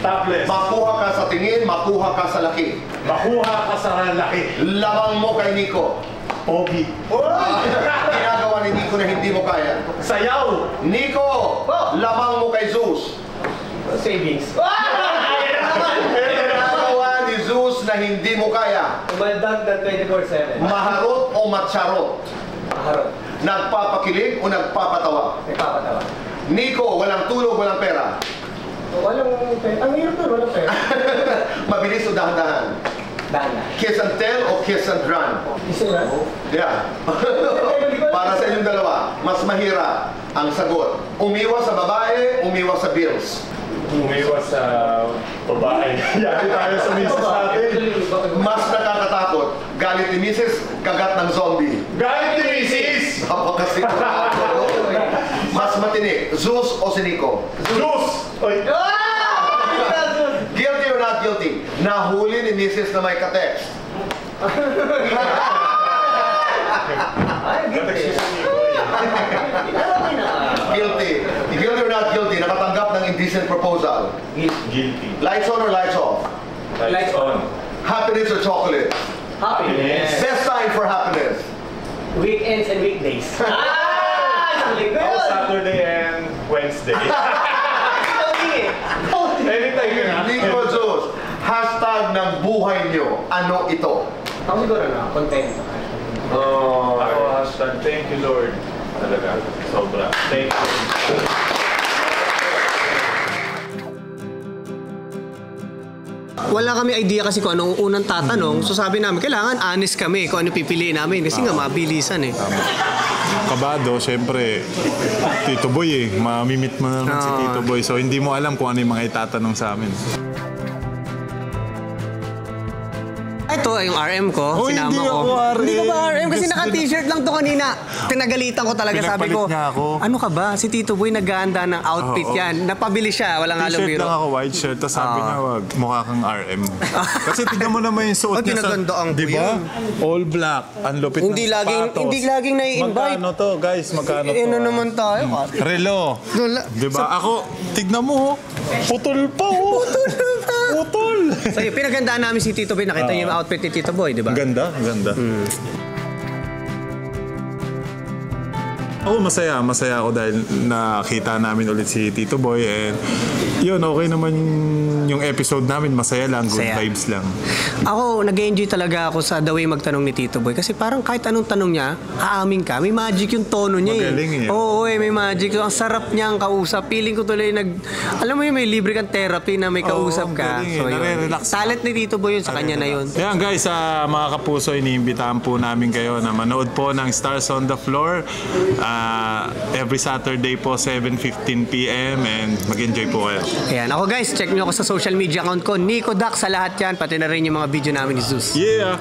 Topless. Makuha ka sa tingin, makuha ka sa laki. Makuha ka sa laki. Lamang mo kay Nico. Pogi. Ginagawa ni Nico na hindi mo kaya. Sayaw. Nico, lamang mo kay Zeus. Savings. Ginagawa ni Zeus na hindi mo kaya. Umaldag ng 24/7. Maharot o matsarot. Maharot. Nagpapakilig o nagpapatawa. Nagpapatawa. Nico, walang tulog, walang pera. Walang pera. Ang hirap na, walang pera. Mabilis o dahan-dahan. Dana. Kiss and tell o kiss and run? Isa na? Yeah. Para sa inyong dalawa, mas mahirap ang sagot. Umiwas sa babae, umiwas sa bills. Umiwas sa babae. Yari tayo sa misis natin. Mas nakakatakot, galit ni Mrs., kagat ng zombie. Galit ni misis! Napakasigurado. Mas matinik, Zeus o si Nico? Zeus! Oy! Guilty or not guilty? Nahuli ni Mrs. na may ka-text. Ay, guilty. Guilty. Guilty or not guilty? Nakatanggap ng indecent proposal. Guilty. Lights on or lights off? Lights on. Happiness or chocolate? Happiness. Best time for happiness? Weekends and weekdays. Ako Saturday and Wednesday. Anytime yun ha? Nico Zeus, hashtag ng buhay nyo, ano ito? Ako siguro na, content. Ako hashtag thank you Lord. Talaga, sobra. Thank you. Wala kami idea kasi kung anong unang tatanong. So sabi namin, kailangan honest kami kung ano pipiliin namin. Kasi nga, mabilisan eh. Kabado, syempre, Tito Boy eh. Mamimit mo naman si Tito Boy. So hindi mo alam kung ano yung mga itatanong sa amin. Ito, yung RM ko, Uy, sinama hindi ko. ako RM. Hindi ka ba RM? Kasi Gusto naka-t-shirt lang to kanina. Pinagalitan ko talaga, sabi ko. Pinagpalit niya ako. Ano ka ba? Si Tito Boy naghahanda ng outfit Oo. yan. Napabili siya, walang halong T-shirt biro. lang ako, white shirt. Tapos sabi niya, wag, mukha kang RM. Kasi tignan mo naman yung suot Ay, niya sa... pinagandaan ko Diba? yun. All black. Ang lupit Hindi ng laging- sapatos. hindi laging nai-invite. Magkano to, guys? Magkano to? Ano naman tayo? Relo. Diba? Ako, tignan mo, putol pa, oh. Putol. So, yung pinagandaan namin si Tito Boy, nakita niyo yung outfit ni Tito Boy, di ba? Ganda, ganda. Ako masaya ako dahil nakita namin ulit si Tito Boy and yun, okay naman yung episode namin, masaya lang, good Masaya. vibes lang. Ako, nag-enjoy talaga ako sa the way magtanong ni Tito Boy kasi parang kahit anong tanong niya, aamin ka, may magic yung tono niya Magaling eh. Oo, may magic. Ang sarap niyang kausap. Feeling ko tuloy alam mo yun, may libre kang therapy na may kausap ang ka. galing eh. So, yun. Nare-relax ka. Talent ni Tito Boy yun, sa kanya na yun. Yan guys, mga kapuso, iniimbitahan po namin kayo na manood po ng Stars on the Floor every Saturday po 7:15 PM and mag-enjoy po kayo. Ayan. Ako guys, check nyo ako sa social media account ko, Nico Dax sa lahat yan, pati na rin yung mga video namin ni Zeus. Yeah!